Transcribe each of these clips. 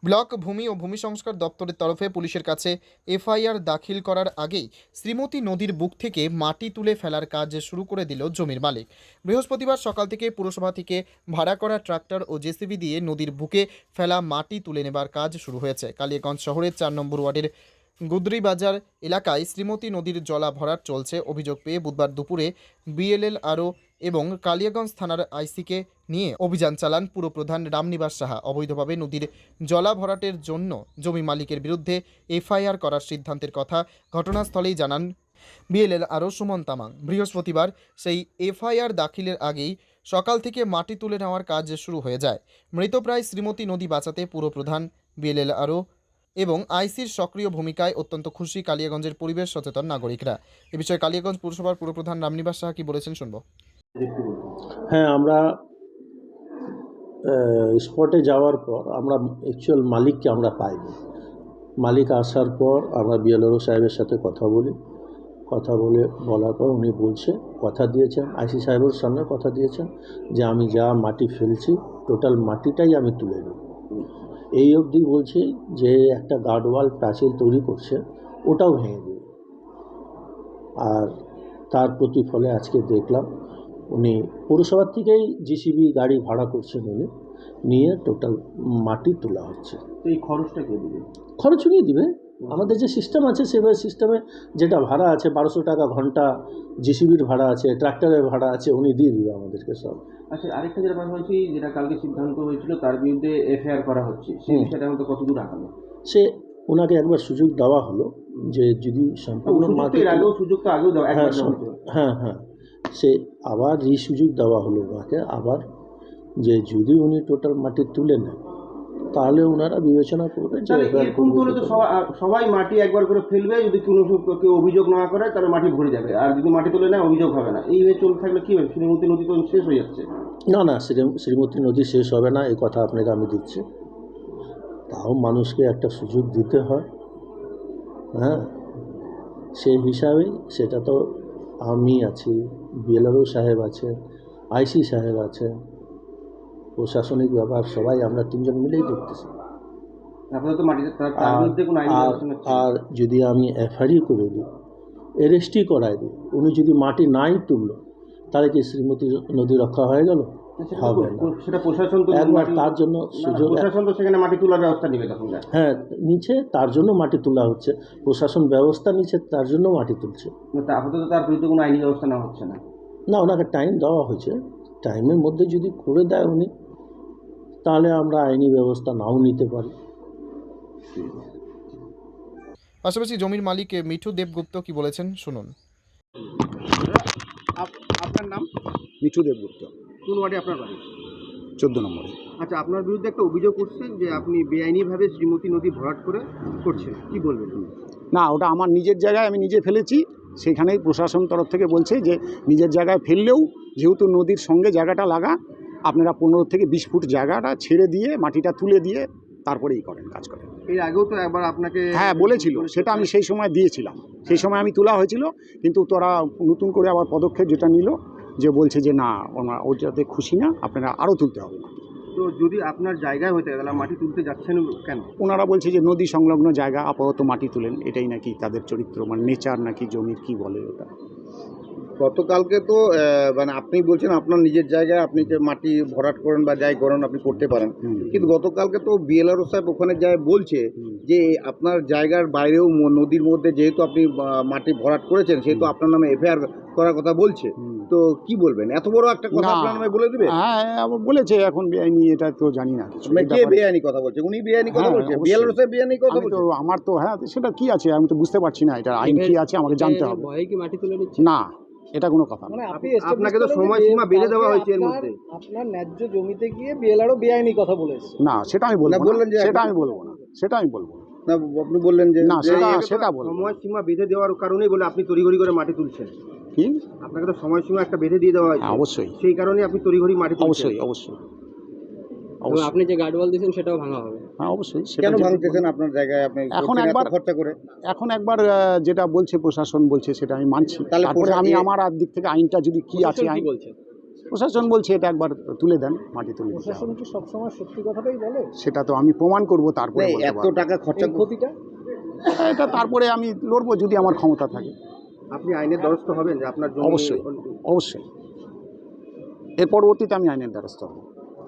Block ভূমি ও ভূমি সংস্কার দপ্তরের তরফে পুলিশের কাছে এফআইআর দাখিল করার আগেই শ্রীমতী নদীর বুক থেকে মাটি তুলে ফেলার কাজ শুরু করে দিল জমির মালিক। বৃহস্পতিবার সকাল থেকে পুরসভা থেকে ভাড়া করা ট্রাক্টর ও জেসিবি দিয়ে নদীর বুকে ফেলা মাটি তুলে নেবার কাজ শুরু হয়েছে। কালিয়াগঞ্জ শহরের 4 নম্বর ওয়ার্ডের গুদরি বাজার এলাকায় শ্রীমতী নদীর জলা ভরাট চলছে। অভিযোগ পেয়ে বুধবার দুপুরে বিএলএলআরও এবং কালিয়াগঞ্জ থানার আইসিকে নিয়ে অভিযান চালান পুরপ্রধান রামনিবাস সাহা। অবৈধভাবে নদীর জলা ভরাটের জন্য জমি মালিকের বিরুদ্ধে এফআইআর করার সিদ্ধান্তের কথা ঘটনাস্থলেই জানান বিএলএলআরও সুমন তামাং। বৃহস্পতিবার সেই এফআইআর দাখিলের আগেই সকাল থেকে মাটি তুলে নেওয়ার কাজ শুরু হয়ে যায়। মৃতপ্রায় শ্রীমতী নদী বাঁচাতে পুরপ্রধান, বিএলএলআরও এবং আইসির সক্রিয় ভূমিকায় অত্যন্ত খুশি কালিয়াগঞ্জের পরিবেশ সচেতন নাগরিকরা। এ বিষয়ে কালিয়াগঞ্জ পুরসভার পুরপ্রধান রামনিবাস সাহা কি বলেছেন শুনবো। হ্যাঁ, আমরা স্পটে যাওয়ার পর আমরা অ্যাকচুয়াল মালিককে আমরা পাইনি। মালিক আসার পর আমরা বিএলআরও সাহেবের সাথে কথা বলার পর উনি কথা দিয়েছেন, আইসি সাহেবের সামনে কথা দিয়েছেন যে আমি যা মাটি ফেলছি টোটাল মাটিটাই আমি তুলে নেব। এই অবধি বলছি যে একটা গার্ডওয়াল প্রাচীর তৈরি করছে ওটাও ভেঙে দেবে। আর তার প্রতিফলে আজকে দেখলাম উনি পৌরসভার থেকেই জিসিবি গাড়ি ভাড়া করছেন, উনি নিয়ে টোটাল মাটি তোলা হচ্ছে। তো এই খরচটা কে দেবে? খরচ উনি দিবে। আমাদের যে সিস্টেম আছে সেভাবে সিস্টেমে যেটা ভাড়া আছে 1200 টাকা ঘন্টা, জিসিবির ভাড়া আছে, ট্রাক্টরের ভাড়া আছে, উনি দিয়ে দিবে আমাদেরকে সব। আচ্ছা, আরেকটা যেটা কথা হয়েছে, যেটা কালকে সিদ্ধান্ত হয়েছিল তার বিরুদ্ধে এফআইআর করা হচ্ছে, সেই বিষয়টা এখন তো কতদূর আগালো? সে ওনাকে একবার সুযোগ দেওয়া হলো যে যদি সম্পূর্ণ সুযোগ তো আগেও দেওয়া, হ্যাঁ, সে আবার সুযোগ দেওয়া হলো ওনাকে আবার, যে যদি উনি টোটাল মাটি তুলে নেন তাহলে ওনারা বিবেচনা করবে যে এরকম করলে তো সবাই মাটি একবার করে ফেলবে, যদি কোনো কেউ অভিযোগ না করে তাহলে মাটি ভরে যাবে, আর যদি মাটি তুলে নেয় অভিযোগ হবে না। এইভাবে চলতে থাকলে কি হবে? শ্রীমতী নদী তো শেষ হয়ে যাচ্ছে। না, শ্রীমতী নদী শেষ হবে না, এই কথা আপনাকে আমি দিচ্ছি। তাও মানুষকে একটা সুযোগ দিতে হয়। হ্যাঁ, সেই হিসাবেই সেটা তো আমি আছি, বিএলআরও সাহেব আছে, আইসি সাহেব আছে, প্রশাসনিক ব্যাপার সবাই আমরা তিনজন মিলেই দেখতেছি। আর যদি আমি এফআইআর করে দিই, অ্যারেস্টই করাই দিই, উনি যদি মাটি নাই তুললো তাহলে কি শ্রীমতী নদী রক্ষা হয়ে গেল? হবে না। সেটা প্রশাসন তো একবার তার জন্য সুযোগ, প্রশাসন তো সেখানে মাটি তোলার ব্যবস্থা নেবে তখন। হ্যাঁ, নিচে তার জন্য মাটি তোলা হচ্ছে, প্রশাসন ব্যবস্থা নিচ্ছে তার জন্য মাটি তুলছে। আপাতত তার বিরুদ্ধে কোনো আইনি ব্যবস্থা নেওয়া হচ্ছে না? না, ওনাকে টাইম দেওয়া হয়েছে, টাইমের মধ্যে যদি করে দেয় উনি তাহলে আমরা আইনি ব্যবস্থা নাও নিতে পারি। পাশাপাশি জমির মালিক মিঠু দেবগুপ্ত কি বলেছেন শুনুন। আপনার নাম? মিঠু দেবগুপ্ত। কোন ওয়ার্ডে আপনার বাড়ি? 14 নম্বরে। আচ্ছা, আপনার বিরুদ্ধে একটা অভিযোগ করছেন যে আপনি বেআইনিভাবে শ্রীমতী নদী ভরাট করছেন, কি বলবেন? না, ওটা আমার নিজের জায়গায় আমি নিজে ফেলেছি। সেখানেই প্রশাসন তরফ থেকে বলছে যে নিজের জায়গায় ফেললেও যেহেতু নদীর সঙ্গে জায়গাটা লাগা, আপনারা 15 থেকে 20 ফুট জায়গাটা ছেড়ে দিয়ে মাটিটা তুলে দিয়ে তারপরেই কাজ করেন। এর আগেও তো একবার আপনাকে বলেছিল, সেটা আমি সেই সময় দিয়েছিলাম, সেই সময় আমি তোলা হয়েছিল, কিন্তু তোরা নতুন করে আবার পদক্ষেপ যেটা নিল যে বলছে যে না, ওটাতে খুশি না, আপনারা আরও তুলতে হবে। তো যদি আপনার জায়গায় হতে গেলে মাটি তুলতে যাচ্ছেন কেন? ওনারা বলছে যে নদী সংলগ্ন জায়গা, আপাতত মাটি তুলেন, এটাই নাকি তাদের চরিত্র, মানে নেচার নাকি জমির, কি বলে ওটা। গতকালকে তো আপনি বলছেন আপনার নিজের জায়গায় আপনি যে মাটি ভরাট করেন বা যাই করেন আপনি করতে পারেন, কিন্তু গতকালকে তো বিএলআরও সাহেব ওখানে যায় বলছে যে আপনার জায়গার বাইরেও নদীর মধ্যে যেহেতু আপনি মাটি ভরাট করেছেন সেহেতু আপনার নামে এফআইআর করার কথা বলছে। তো কি বলবেন? এত বড় একটা কথা আপনার নামে বলে দেবে? হ্যাঁ, বলেছে, এখন বেআইনি এটা তো জানি না। কে বেআইনি কথা বলছে? উনি বেআইনি কথা বলছে? বিএলআরও সাহেব বেআইনি কথা বলছে? আমার তো হ্যাঁ, সেটা কি আছে আমি তো বুঝতে পারছি না, এটা আইন কি আছে আমাকে জানতে হবে। না, এটা কোনো কথা না। আপনাকে তো সময়সীমা বেঁধে দেওয়া হয়েছে, এর মধ্যে আপনার ন্যায্য জমিতে গিয়ে বিএলআরও বেআইনি কথা বলেছে। না, সেটা আমি বলবো না, সেটা আমি বলবো না। না, আপনি বললেন যে না, সেটা বলবো। সময়সীমা বেঁধে দেওয়ার কারণেই বলে আপনি তড়িঘড়ি করে মাটি তুলছেন। কি? আপনাকে তো সময়সীমা একটা বেঁধে দিয়ে দেওয়া হয়েছে। অবশ্যই, সেই কারণে আপনি তড়িঘড়ি মাটি তুলছেন। অবশ্যই। আপনি যে গার্ডওয়াল দিয়েছেন সেটাও ভাঙা হবে? হ্যাঁ, অবশ্যই। কেন ভাঙতেছেন আপনার জায়গায়? আপনি এখন একবার যেটা বলছে প্রশাসন বলছে সেটা আমি মানছি, তারপরে আমি আমার দিক থেকে আইনটা যদি কি আছে, আইন বলছে প্রশাসন বলছে এটা একবার তুলে দেন, মাটি তুলে দিতে হবে। প্রশাসন কি সবসময় সত্যি কথাটাই বলে? সেটা তো আমি প্রমাণ করব, তারপরে মানে বলতে এত পারবো। টাকা খরচা এই ক্ষতিটা এটা তারপরে আমি লড়বো যদি আমার ক্ষমতা থাকে। আপনি আইনের দ্বারস্থ হবেন যে আপনার জমি অবশ্যই অবশ্যই এর পরবর্তীতে আমি আইনের দ্বারস্থ হব।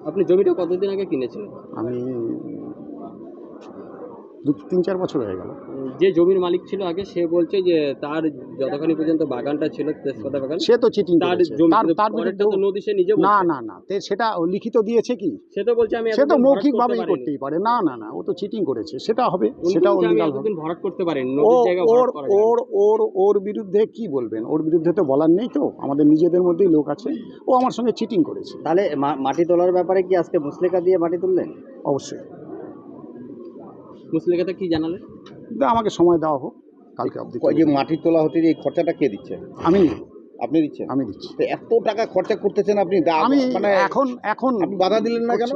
আপনি জমিটা কতদিন আগে কিনেছিলেন? আমি 2-3-4 বছর হয়ে গেল। যে জমির মালিক ছিল আগে সে বলছে যে তার যতখানি পর্যন্ত বাগানটা ছিল তেজপাতা বাগান, সে তো চিটিং তার করেছে। জমি তার পরেরটা তো বিরুদ্ধে নদী সে নিজে না বলছে। না না সেটা ও লিখিত দিয়েছে কি? সে তো বলছে আমি সে তো এতদিন ভরাট মৌখিকভাবেই করতে করতেই পারে। না না না ও তো চিটিং করেছে, সেটা হবে, উনি সেটাও বলছে আমি লিগাল হবে। এতদিন ভরাট করতে পারেন, ও নদীর জায়গা ওর ভরাট করা যায় না। ওর ওর ওর বিরুদ্ধে কি বলবেন? ওর বিরুদ্ধে তো বলার নেই, তো আমাদের নিজেদের মধ্যেই লোক আছে। ও আমার সঙ্গে চিটিং করেছে। তাহলে মাটি তোলার ব্যাপারে কি আজকে মুসলেকা দিয়ে মাটি তুললেন? অবশ্যই মুসলিকাতে কি জানালেন? আমাকে সময় দেওয়া হোক, কালকে অবধি যে মাটি তোলা হতে যে এই খরচাটা কে দিচ্ছে? আমি নিব, আপনি দিচ্ছেন? আমি দিচ্ছি। তো এত টাকা খরচা করতেছেন আপনি, আমি মানে এখন আপনি বাধা দিলেন না কেন?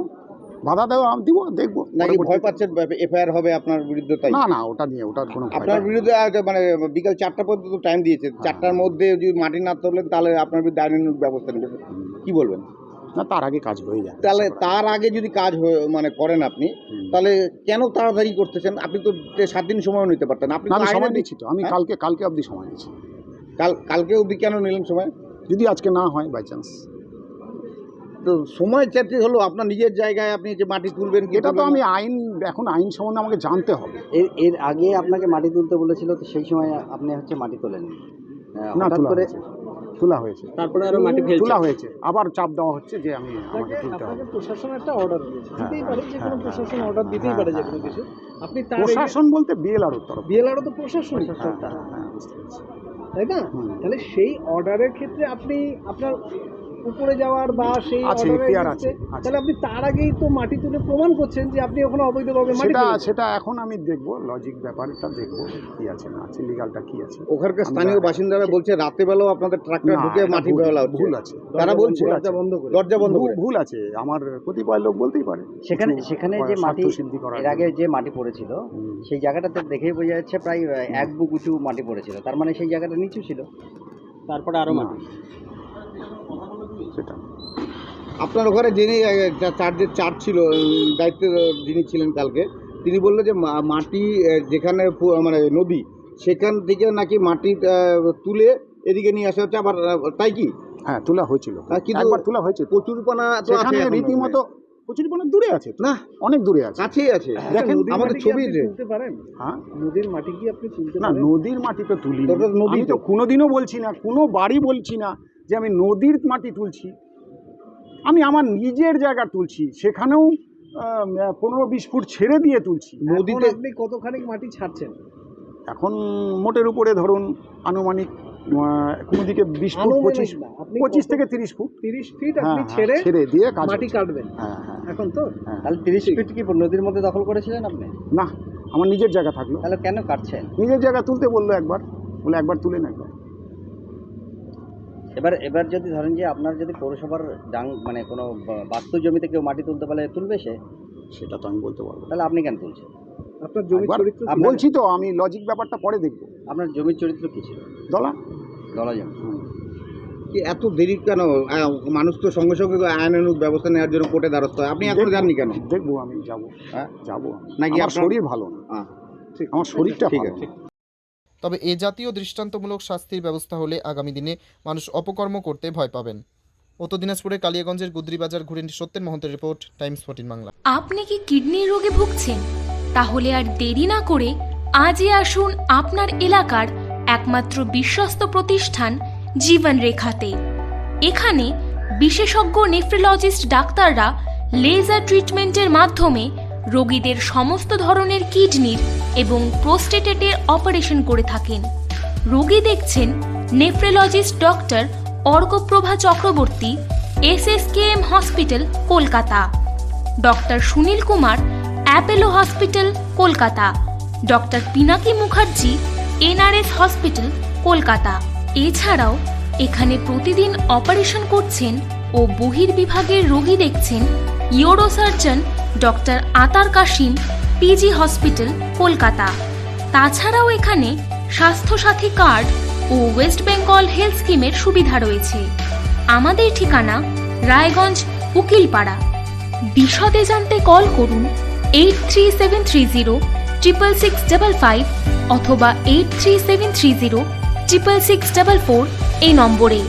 বাধা দেওয়া আমি দিব, দেখবো। নাকি ভয় পরবর্তীতে- পাচ্ছেন এফআইআর হবে আপনার বিরুদ্ধে? তাই না না ওটা নিয়ে, ওটার কোনো ভয় আপনার নেই। বিরুদ্ধে মানে বিকাল 4টা পর্যন্ত টাইম দিয়েছে, 4টার মধ্যে যদি মাটি না তোলেন তাহলে আপনার বিরুদ্ধে আইনানুগ ব্যবস্থা নেবেন। কি বলবেন? না তার আগে কাজ হয়ে যায়। তাহলে তার আগে যদি কাজ মানে করেন আপনি, তাহলে কেন তাড়াতাড়ি করতেছেন? আপনি তো 7 দিন সময়ও নিতে পারতেন। আপনি না, তো আমি সময় আইনের নিচ্ছি তো, আমি হ্যাঁ? কালকে অবধি সময় নিচ্ছি। কালকে অবধি কেন নিলেন সময়? যদি আজকে না হয় বাই চান্স, তো সময় চাইতে হলো আপনার নিজের জায়গায় আপনি যে মাটি তুলবেন কি এটা তো তুলবেন আমি না? এখন আইন সম্বন্ধে আমাকে জানতে হবে। এর আগে আপনাকে মাটি তুলতে বলেছিল, তো সেই সময় আপনি মাটি তোলেন না, হঠাৎ তোলা করে হয়েছে, তোলা হয়েছে, তারপরে আরো মাটি ফেলছে। তোলা হয়েছে, আবার চাপ দেওয়া হচ্ছে যে আমাকে তুলতে হবে। আপনাকে প্রশাসন একটা অর্ডার দিয়েছে, হ্যাঁ, দিতেই পারে, যে কোনো হ্যাঁ, প্রশাসন হ্যাঁ, অর্ডার দিতেই হ্যাঁ, পারে যে হ্যাঁ, কোনো কিছু। আপনি তার প্রশাসন বলতে বিএলআরও তরফ। বিএলআরও তো প্রশাসনই, হ্যাঁ, বুঝতে পেরেছি। তাই না? হুম। তাহলে সেই অর্ডারের ক্ষেত্রে আপনি আপনার উপরে যাওয়ার বা সেই আছে, অর্ডারের এখতিয়ার ক্ষেত্রে, আছে। তাহলে আপনি তার আগেই তো মাটি তুলে প্রমাণ করছেন যে আপনি ওখানে অবৈধভাবে মাটি তুলেছেন। সেটা এখন আমি দেখবো, লজিক ব্যাপারটা দেখবো কি আছে না আছে, লিগালটা কি আছে। ওখানকার স্থানীয় বাসিন্দারা বলছে রাতে বেলাও আপনাদের ট্রাক্টর না, ঢুকে এটা মাটি ভুল- ফেলা হচ্ছে। ভুল আছে, তারা বলছে দরজা বন্ধ করে। দরজা বন্ধ করে। ভুল আছে, আমার কতিপয় লোক বলতেই পারে। সেখানে যে মাটি স্বার্থসিদ্ধি করার এর আগে যে মাটি পড়েছিল, হুম। সেই জায়গাটাতে দেখেই বোঝা যাচ্ছে প্রায় 1 বুক উঁচু মাটি পড়েছিল। তার মানে সেই জায়গাটা নিচু ছিল। তারপরে আরো না, মাটি। সেটা আপনার ওখানে যিনি চার্জ ছিল, দায়িত্বের যিনি ছিলেন কালকে, তিনি বললেন যে মাটি যেখানে মানে নদী, সেখান থেকে নাকি মাটি তুলে এদিকে নিয়ে আসা হচ্ছে। আবার তাই কি? হ্যাঁ তোলা হয়েছিল, কিন্তু একবার তোলা হয়েছিল। প্রচুরপনা তো আছে সেখানে এখন রীতিমতো প্রচুরপনা দূরে আছে তো, না, অনেক দূরে আছে। কাছেই আছে। দেখেন, নদীর আমাদের মাটি কি ছবি আপনি যে তুলতে পারেন? হ্যাঁ, নদীর মাটি কি আপনি তুলতে না পারেন? নদীর মাটি তো তুলি, তো ওটা নদী আমি তো তো। কোনোদিনও বলছি না, কোনো বাড়ি বলছি না যে আমি নদীর মাটি তুলছি। আমি আমার নিজের জায়গা তুলছি, সেখানেও 15-20 ফুট ছেড়ে দিয়ে তুলছি। নদীতে আপনি কতখানি মাটি ছাড়ছেন? এখন মোটের উপরে ধরুন আনুমানিক কোনো দিকে 20 ফুট, আনুমানিক না, আপনি 25 কত- থেকে 30 ফুট 30 ফিট হ্যাঁ, আপনি হ্যাঁ, ছেড়ে দিয়ে কাজ মাটি হচ্ছে। কাটবেন হ্যাঁ হ্যাঁ এখন তো? হ্যাঁ। তাহলে 30 ফিট কি নদীর মধ্যে দখল করেছিলেন আপনি? না, আমার নিজের জায়গা থাকলো, তাহলে কেন কাটছেন? নিজের জায়গা তুলতে বললো একবার, বলে একবার তুলেন একবার। এবার যদি ধরেন যে আপনার যদি পৌরসভার মানে কোনো বাস্তু জমিতে কেউ মাটি তুলতে পারলে তুলবে সেটা তো আমি বলতে পারবো না। তাহলে আপনি কেন তুলছেন? আপনার জমির একবার চরিত্র কি? আপনার- বলছি তো, আমি লজিক ব্যাপারটা পরে দেখবো। আপনার জমির চরিত্র কি ছিল? দলা দলা জমি। কি এত দেরি কেন? মানুষ তো সঙ্গে সঙ্গে আইনানুগ ব্যবস্থা নেওয়ার জন্য কোর্টে দ্বারস্থ হয়। আপনি এখনো যাননি কেন? দেখবো, আমি যাবো, হ্যাঁ? যাবো। নাকি আমার আপনার- শরীর ভালো না, হ্যাঁ, আমার শরীরটা ঠিক ভালো আছে। না। তবে এ জাতীয় দৃষ্টান্তমূলক শাস্তির ব্যবস্থা হলে আগামী দিনে মানুষ অপকর্ম করতে ভয় পাবেন। উত্তর দিনাজপুরের কালিয়াগঞ্জের গুদ্রিবাজার ঘুরে সত্যেন মহন্তের রিপোর্ট, টাইমস 14 বাংলা। আপনি কি কিডনির রোগে ভুগছেন? তাহলে আর দেরি না করে আজই আসুন আপনার এলাকার একমাত্র বিশ্বস্ত প্রতিষ্ঠান জীবন রেখাতে। এখানে বিশেষজ্ঞ নেফ্রোলজিস্ট ডাক্তাররা লেজার ট্রিটমেন্টের মাধ্যমে রোগীদের সমস্ত ধরনের কিডনির এবং প্রোস্টেটেটের অপারেশন করে থাকেন। রোগী দেখছেন nephrologist doctor Arkaprava Chakraborty, SSKM hospital, Kolkata. Doctor Sunil Kumar, Apollo hospital, Kolkata. Doctor Pinaki Mukherjee, NRS hospital, Kolkata. এছাড়াও এখানে প্রতিদিন অপারেশন করছেন ও বহির্বিভাগের রোগী দেখছেন ইউরোসার্জন ডক্টর আতার কাশিম, PG হসপিটাল, কলকাতা। তাছাড়াও এখানে স্বাস্থ্যসাথী কার্ড ও ওয়েস্ট বেঙ্গল হেলথ স্কিমের সুবিধা রয়েছে। আমাদের ঠিকানা রায়গঞ্জ উকিলপাড়া। বিশদে জানতে কল করুন 8373066655 অথবা 8373066644 এই নম্বরে।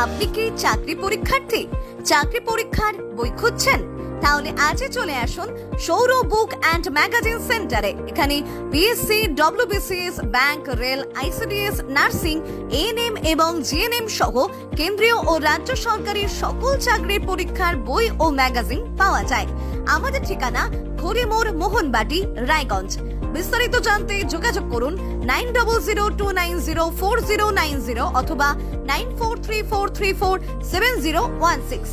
আপনি কি চাকরি পরীক্ষার্থী? চাকরি পরীক্ষার বই খুঁজছেন? তাহলে আজই চলে আসুন সৌরভ বুক অ্যান্ড ম্যাগাজিন সেন্টারে। এখানে BSc, WBCS, bank, rail, ICDS, nursing, ANM এবং জিএনএম সহ কেন্দ্রীয় ও রাজ্য সরকারের সকল চাকরির পরীক্ষার বই ও ম্যাগাজিন পাওয়া যায়। আমাদের ঠিকানা খড়িমোড়, মোহনবাটি, রায়গঞ্জ। বিস্তারিত জানতে যোগাযোগ করুন 9002904090 অথবা 9434347016।